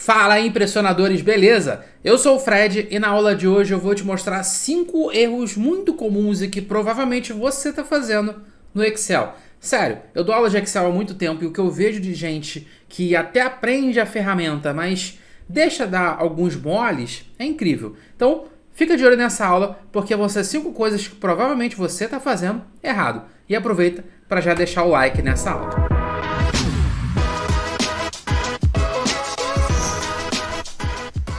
Fala impressionadores, beleza? Eu sou o Fred e na aula de hoje eu vou te mostrar 5 erros muito comuns e que provavelmente você está fazendo no Excel. Sério, eu dou aula de Excel há muito tempo e o que eu vejo de gente que até aprende a ferramenta, mas deixa dar alguns moles, é incrível. Então, fica de olho nessa aula porque vão ser 5 coisas que provavelmente você está fazendo errado. E aproveita para já deixar o like nessa aula.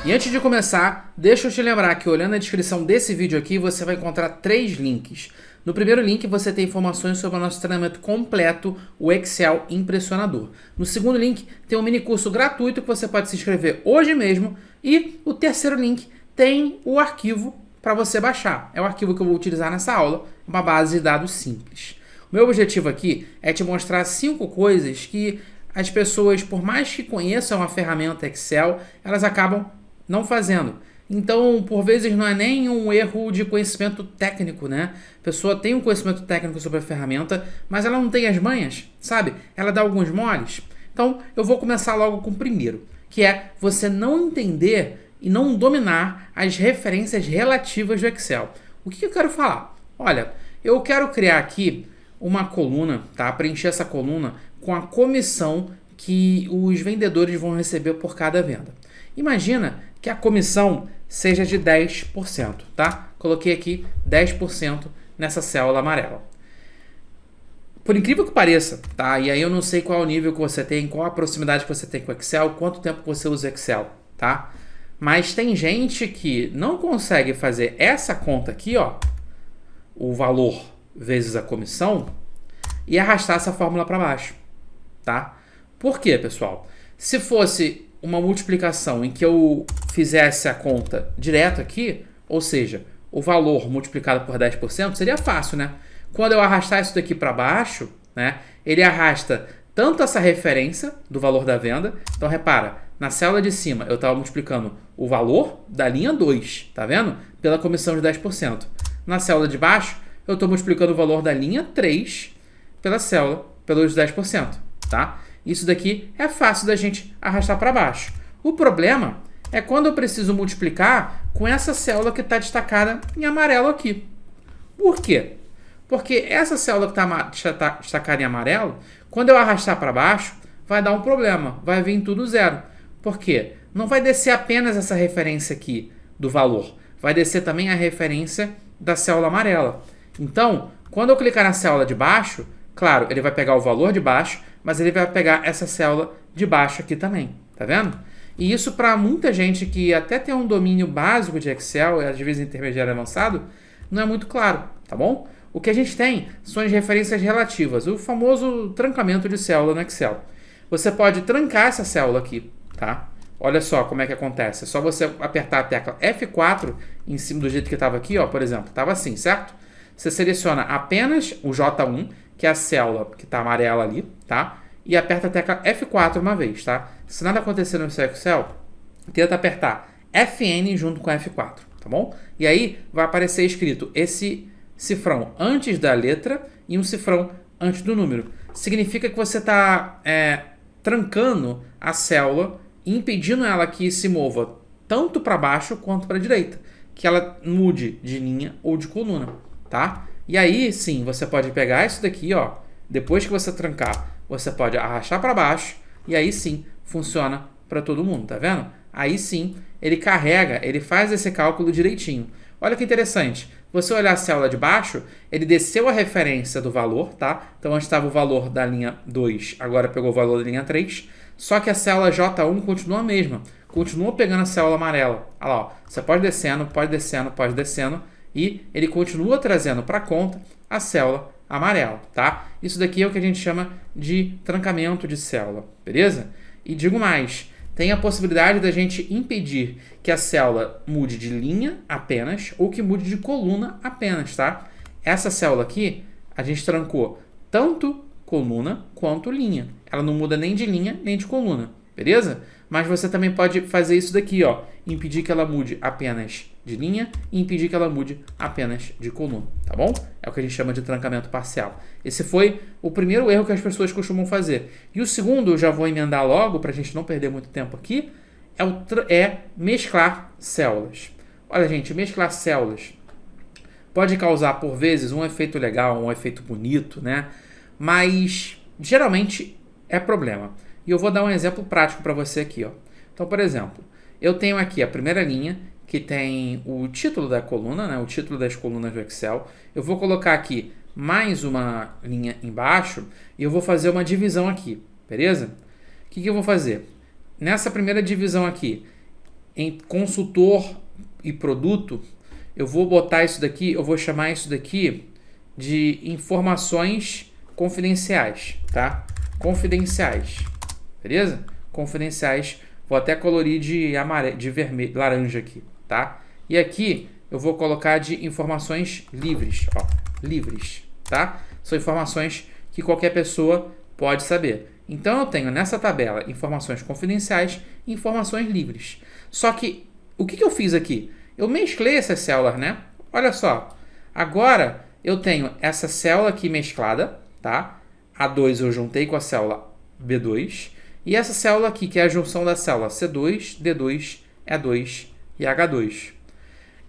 E antes de começar, deixa eu te lembrar que olhando a descrição desse vídeo aqui, você vai encontrar 3 links. No primeiro link você tem informações sobre o nosso treinamento completo, o Excel Impressionador. No segundo link tem um mini curso gratuito que você pode se inscrever hoje mesmo. E o terceiro link tem o arquivo para você baixar. É o arquivo que eu vou utilizar nessa aula, uma base de dados simples. O meu objetivo aqui é te mostrar 5 coisas que as pessoas, por mais que conheçam a ferramenta Excel, elas acabam não fazendo. Então, por vezes, não é nem um erro de conhecimento técnico, né? A pessoa tem um conhecimento técnico sobre a ferramenta, mas ela não tem as manhas, sabe? Ela dá alguns moles. Então, eu vou começar logo com o primeiro, que é você não entender e não dominar as referências relativas do Excel. O que eu quero falar? Olha, eu quero criar aqui uma coluna, tá? Preencher essa coluna com a comissão que os vendedores vão receber por cada venda. Imagina que a comissão seja de 10%, tá? Coloquei aqui 10% nessa célula amarela. Por incrível que pareça, tá? E aí eu não sei qual o nível que você tem, qual a proximidade que você tem com o Excel, quanto tempo você usa o Excel, tá? Mas tem gente que não consegue fazer essa conta aqui, ó, o valor vezes a comissão, e arrastar essa fórmula para baixo, tá? Por quê, pessoal? Se fosse uma multiplicação em que eu fizesse a conta direto aqui, ou seja, o valor multiplicado por 10%, seria fácil, né? Quando eu arrastar isso daqui para baixo, né, ele arrasta tanto essa referência do valor da venda. Então, repara, na célula de cima eu estava multiplicando o valor da linha 2, tá vendo? Pela comissão de 10%. Na célula de baixo, eu estou multiplicando o valor da linha 3 pela célula, pelos 10%, tá? Isso daqui é fácil da gente arrastar para baixo. O problema é quando eu preciso multiplicar com essa célula que está destacada em amarelo aqui. Por quê? Porque essa célula que está destacada em amarelo, quando eu arrastar para baixo, vai dar um problema, vai vir tudo zero. Por quê? Não vai descer apenas essa referência aqui do valor, vai descer também a referência da célula amarela. Então, quando eu clicar na célula de baixo, claro, ele vai pegar o valor de baixo, mas ele vai pegar essa célula de baixo aqui também, tá vendo? E isso para muita gente que até tem um domínio básico de Excel, às vezes intermediário avançado, não é muito claro, tá bom? O que a gente tem são as referências relativas, o famoso trancamento de célula no Excel. Você pode trancar essa célula aqui, tá? Olha só como é que acontece. É só você apertar a tecla F4 em cima do jeito que estava aqui, ó, por exemplo. Estava assim, certo? Você seleciona apenas o J1, que é a célula que está amarela ali, tá? E aperta a tecla F4 uma vez, tá? Se nada acontecer no seu Excel, tenta apertar Fn junto com F4, tá bom? E aí vai aparecer escrito esse cifrão antes da letra e um cifrão antes do número. Significa que você está trancando a célula e impedindo ela que se mova tanto para baixo quanto para a direita, que ela mude de linha ou de coluna, tá? E aí, sim, você pode pegar isso daqui, ó, depois que você trancar, você pode arrastar para baixo e aí sim funciona para todo mundo, tá vendo? Aí sim, ele carrega, ele faz esse cálculo direitinho. Olha que interessante, você olhar a célula de baixo, ele desceu a referência do valor, tá? Então, antes estava o valor da linha 2, agora pegou o valor da linha 3, só que a célula J1 continua a mesma, continua pegando a célula amarela. Olha lá, ó, você pode descendo, e ele continua trazendo para a conta a célula amarela, tá? Isso daqui é o que a gente chama de trancamento de célula, beleza? E digo mais, tem a possibilidade da gente impedir que a célula mude de linha apenas ou que mude de coluna apenas, tá? Essa célula aqui, a gente trancou tanto coluna quanto linha. Ela não muda nem de linha nem de coluna, beleza? Mas você também pode fazer isso daqui, ó, impedir que ela mude apenas de linha e impedir que ela mude apenas de coluna, tá bom? É o que a gente chama de trancamento parcial. Esse foi o primeiro erro que as pessoas costumam fazer. E o segundo, eu já vou emendar logo, para a gente não perder muito tempo aqui, é mesclar células. Olha, gente, mesclar células pode causar, por vezes, um efeito legal, um efeito bonito, né? Mas, geralmente, é problema. E eu vou dar um exemplo prático para você aqui, ó. Então, por exemplo, eu tenho aqui a primeira linha, que tem o título da coluna, né? O título das colunas do Excel. Eu vou colocar aqui mais uma linha embaixo e eu vou fazer uma divisão aqui, beleza? O que eu vou fazer? Nessa primeira divisão aqui, em consultor e produto, eu vou botar isso daqui, eu vou chamar isso daqui de informações confidenciais, tá? Confidenciais, beleza? Confidenciais, vou até colorir de amarelo, de vermelho, laranja aqui, tá? E aqui eu vou colocar de informações livres, ó, livres, tá? São informações que qualquer pessoa pode saber. Então eu tenho nessa tabela informações confidenciais e informações livres. Só que o que eu fiz aqui? Eu mesclei essas células, né? Olha só. Agora eu tenho essa célula aqui mesclada, tá? A2 eu juntei com a célula B2. E essa célula aqui, que é a junção da célula C2, D2, E2 e H2.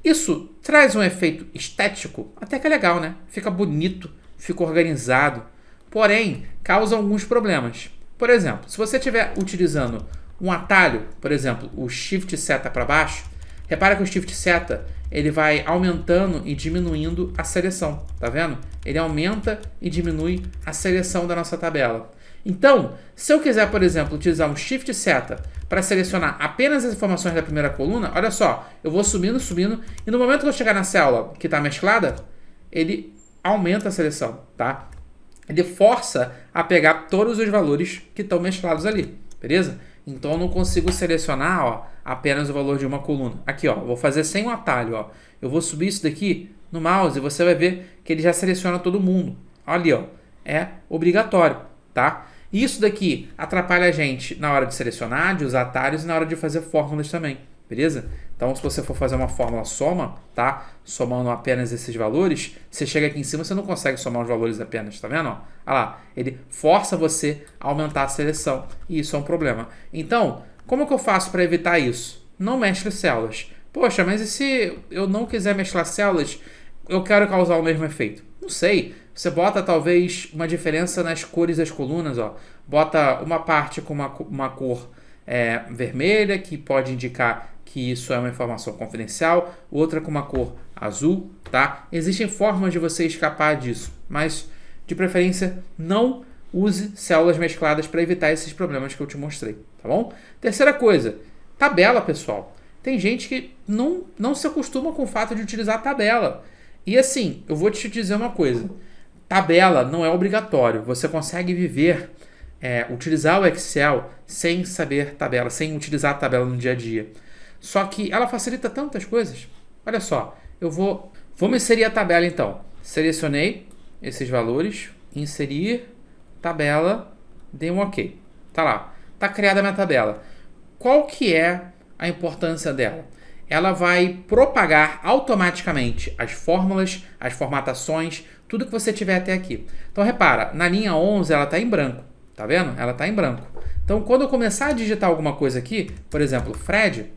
Isso traz um efeito estético até que é legal, né? Fica bonito, fica organizado. Porém, causa alguns problemas. Por exemplo, se você estiver utilizando um atalho, por exemplo, o Shift seta para baixo, repara que o Shift seta ele vai aumentando e diminuindo a seleção, tá vendo? Ele aumenta e diminui a seleção da nossa tabela. Então, se eu quiser, por exemplo, utilizar um Shift seta para selecionar apenas as informações da primeira coluna, olha só, eu vou subindo, subindo, e no momento que eu chegar na célula que está mesclada, ele aumenta a seleção, tá? Ele força a pegar todos os valores que estão mesclados ali, beleza? Então eu não consigo selecionar, ó, apenas o valor de uma coluna. Aqui, ó, vou fazer sem um atalho, ó. Eu vou subir isso daqui no mouse e você vai ver que ele já seleciona todo mundo. Ali, ó, é obrigatório, tá? E isso daqui atrapalha a gente na hora de selecionar, de usar atalhos e na hora de fazer fórmulas também, beleza? Então, se você for fazer uma fórmula soma, tá? Somando apenas esses valores, você chega aqui em cima, você não consegue somar os valores apenas, tá vendo? Ó, olha lá, ele força você a aumentar a seleção e isso é um problema. Então, como que eu faço para evitar isso? Não mescle células. Poxa, mas e se eu não quiser mesclar células, eu quero causar o mesmo efeito? Não sei. Você bota talvez uma diferença nas cores das colunas, ó. Bota uma parte com uma cor vermelha, que pode indicar que isso é uma informação confidencial, outra com uma cor azul, tá? Existem formas de você escapar disso, mas de preferência não use células mescladas para evitar esses problemas que eu te mostrei, tá bom? Terceira coisa, tabela, pessoal. Tem gente que não se acostuma com o fato de utilizar tabela. E assim, eu vou te dizer uma coisa. Tabela não é obrigatório. Você consegue viver, utilizar o Excel sem saber tabela, sem utilizar a tabela no dia a dia. Só que ela facilita tantas coisas. Olha só, vamos inserir a tabela então. Selecionei esses valores, inserir tabela, dei um OK. Tá lá, tá criada a minha tabela. Qual que é a importância dela? Ela vai propagar automaticamente as fórmulas, as formatações, tudo que você tiver até aqui. Então repara, na linha 11 ela está em branco, tá vendo? Ela está em branco. Então quando eu começar a digitar alguma coisa aqui, por exemplo, Fred,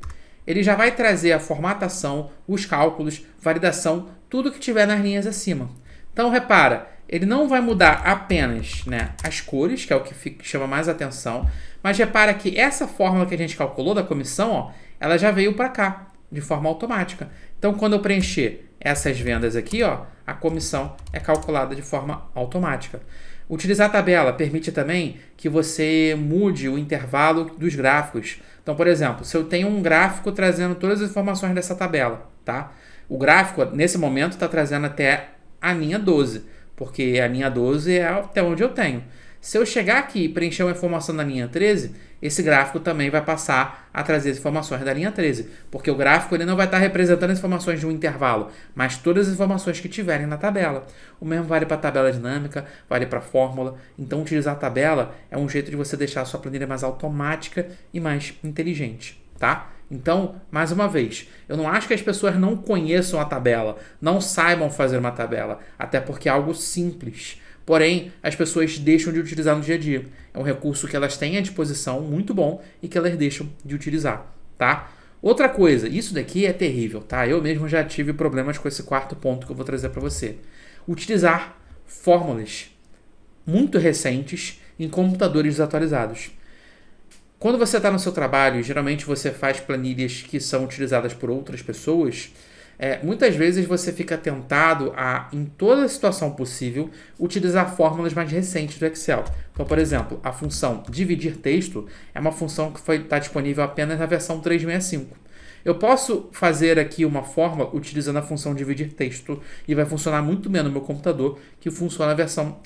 ele já vai trazer a formatação, os cálculos, validação, tudo que tiver nas linhas acima. Então repara, ele não vai mudar apenas, né, as cores, que é o que chama mais atenção, mas repara que essa fórmula que a gente calculou da comissão, ó, ela já veio para cá, de forma automática. Então, quando eu preencher essas vendas aqui, ó, a comissão é calculada de forma automática. Utilizar a tabela permite também que você mude o intervalo dos gráficos. Então, por exemplo, se eu tenho um gráfico trazendo todas as informações dessa tabela, tá? O gráfico, nesse momento, está trazendo até a linha 12, porque a linha 12 é até onde eu tenho. Se eu chegar aqui e preencher uma informação da linha 13, esse gráfico também vai passar a trazer as informações da linha 13, porque o gráfico ele não vai estar representando as informações de um intervalo, mas todas as informações que tiverem na tabela. O mesmo vale para a tabela dinâmica, vale para a fórmula. Então, utilizar a tabela é um jeito de você deixar a sua planilha mais automática e mais inteligente, tá? Então, mais uma vez, eu não acho que as pessoas não conheçam a tabela, não saibam fazer uma tabela, até porque é algo simples. Porém, as pessoas deixam de utilizar no dia a dia. É um recurso que elas têm à disposição, muito bom, e que elas deixam de utilizar, tá? Outra coisa, isso daqui é terrível, tá? Eu mesmo já tive problemas com esse quarto ponto que eu vou trazer para você. Utilizar fórmulas muito recentes em computadores desatualizados. Quando você está no seu trabalho, geralmente você faz planilhas que são utilizadas por outras pessoas, muitas vezes você fica tentado a, em toda situação possível, utilizar fórmulas mais recentes do Excel. Então, por exemplo, a função dividir texto é uma função que está disponível apenas na versão 365. Eu posso fazer aqui uma fórmula utilizando a função dividir texto e vai funcionar muito bem no meu computador que funciona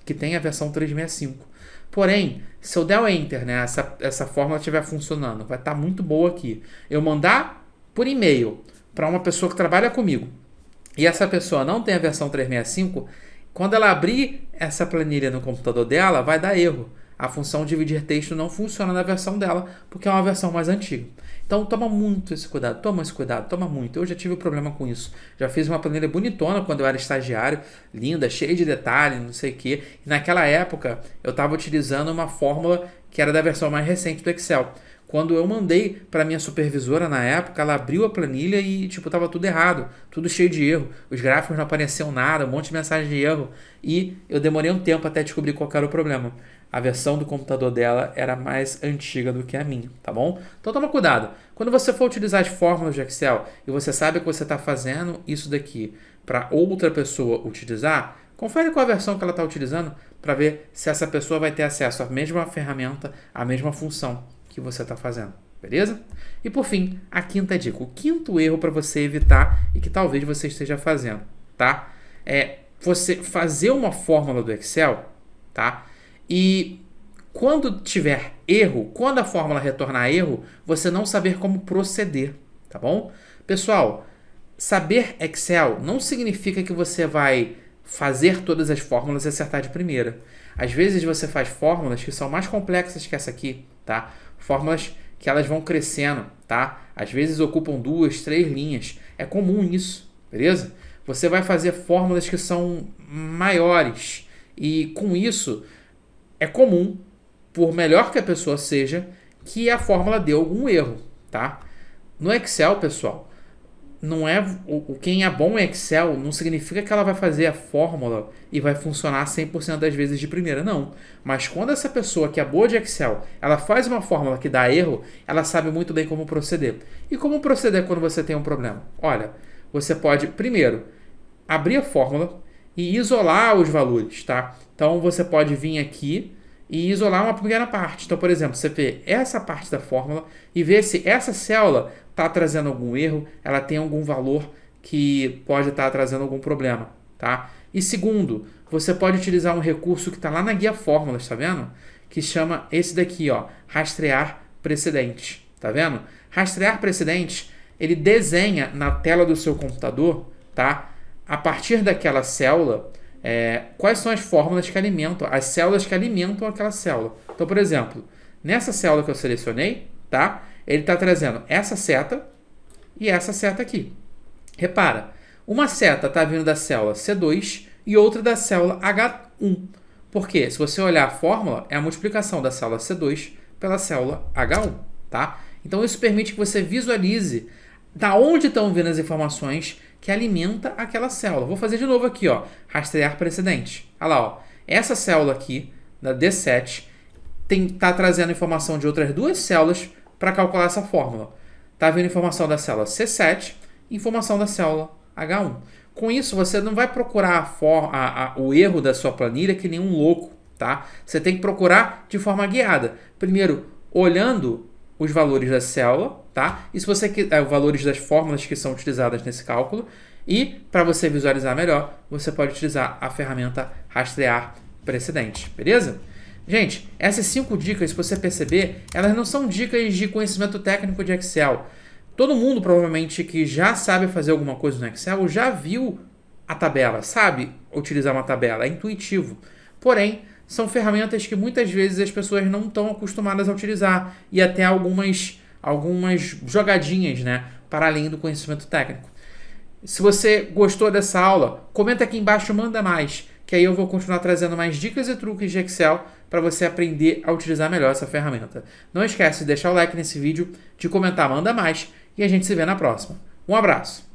que tem a versão 365. Porém, se eu der o Enter, né, essa fórmula estiver funcionando, vai estar muito boa aqui. Eu mandar por e-mail para uma pessoa que trabalha comigo e essa pessoa não tem a versão 365, quando ela abrir essa planilha no computador dela, vai dar erro. A função dividir texto não funciona na versão dela, porque é uma versão mais antiga. Então toma muito esse cuidado, toma muito. Eu já tive problema com isso. Já fiz uma planilha bonitona quando eu era estagiário, linda, cheia de detalhes, não sei o quê. E naquela época eu estava utilizando uma fórmula que era da versão mais recente do Excel. Quando eu mandei para minha supervisora na época, ela abriu a planilha e tava tudo errado, tudo cheio de erro. Os gráficos não apareciam nada, um monte de mensagem de erro. E eu demorei um tempo até descobrir qual era o problema. A versão do computador dela era mais antiga do que a minha, tá bom? Então toma cuidado. Quando você for utilizar as fórmulas de Excel e você sabe que você está fazendo isso daqui para outra pessoa utilizar, confere qual a versão que ela está utilizando para ver se essa pessoa vai ter acesso à mesma ferramenta, à mesma função que você está fazendo, beleza? E por fim, a quinta dica, o quinto erro para você evitar e que talvez você esteja fazendo, tá? É você fazer uma fórmula do Excel, tá? E quando tiver erro, quando a fórmula retornar erro, você não saber como proceder, tá bom? Pessoal, saber Excel não significa que você vai fazer todas as fórmulas e acertar de primeira. Às vezes você faz fórmulas que são mais complexas que essa aqui, tá? Fórmulas que elas vão crescendo, tá? Às vezes ocupam 2, 3 linhas. É comum isso, beleza? Você vai fazer fórmulas que são maiores e com isso é comum, por melhor que a pessoa seja, que a fórmula dê algum erro, tá? No Excel, pessoal, não é quem é bom em Excel não significa que ela vai fazer a fórmula e vai funcionar 100% das vezes de primeira, não. Mas quando essa pessoa que é boa de Excel, ela faz uma fórmula que dá erro, ela sabe muito bem como proceder. E como proceder quando você tem um problema? Olha, você pode, primeiro, abrir a fórmula e isolar os valores, tá? Então, você pode vir aqui e isolar uma primeira parte. Então, por exemplo, você vê essa parte da fórmula e vê se essa célula está trazendo algum erro, ela tem algum valor que pode estar trazendo algum problema, tá? E segundo, você pode utilizar um recurso que está lá na guia fórmulas, tá vendo? Que chama esse daqui, ó, rastrear precedentes, tá vendo? Rastrear precedentes, ele desenha na tela do seu computador, tá? A partir daquela célula, quais são as fórmulas que alimentam, as células que alimentam aquela célula. Então, por exemplo, nessa célula que eu selecionei, tá? Ele está trazendo essa seta e essa seta aqui. Repara, uma seta está vindo da célula C2 e outra da célula H1. Por quê? Se você olhar a fórmula, é a multiplicação da célula C2 pela célula H1, tá? Então, isso permite que você visualize da onde estão vindo as informações que alimenta aquela célula. Vou fazer de novo aqui, ó, rastrear precedente. Olha lá, ó, essa célula aqui, da D7, está trazendo informação de outras duas células para calcular essa fórmula. Está vindo informação da célula C7 e informação da célula H1. Com isso, você não vai procurar o erro da sua planilha que nem um louco, tá? Você tem que procurar de forma guiada. Primeiro, olhando os valores da célula, tá? E se você quiser os valores das fórmulas que são utilizadas nesse cálculo. E para você visualizar melhor, você pode utilizar a ferramenta rastrear precedente, beleza? Gente, essas 5 dicas, se você perceber, elas não são dicas de conhecimento técnico de Excel. Todo mundo, provavelmente, que já sabe fazer alguma coisa no Excel, já viu a tabela, sabe utilizar uma tabela, é intuitivo. Porém, são ferramentas que muitas vezes as pessoas não estão acostumadas a utilizar e até algumas jogadinhas, né, para além do conhecimento técnico. Se você gostou dessa aula, comenta aqui embaixo, manda mais, que aí eu vou continuar trazendo mais dicas e truques de Excel para você aprender a utilizar melhor essa ferramenta. Não esquece de deixar o like nesse vídeo, de comentar manda mais e a gente se vê na próxima. Um abraço!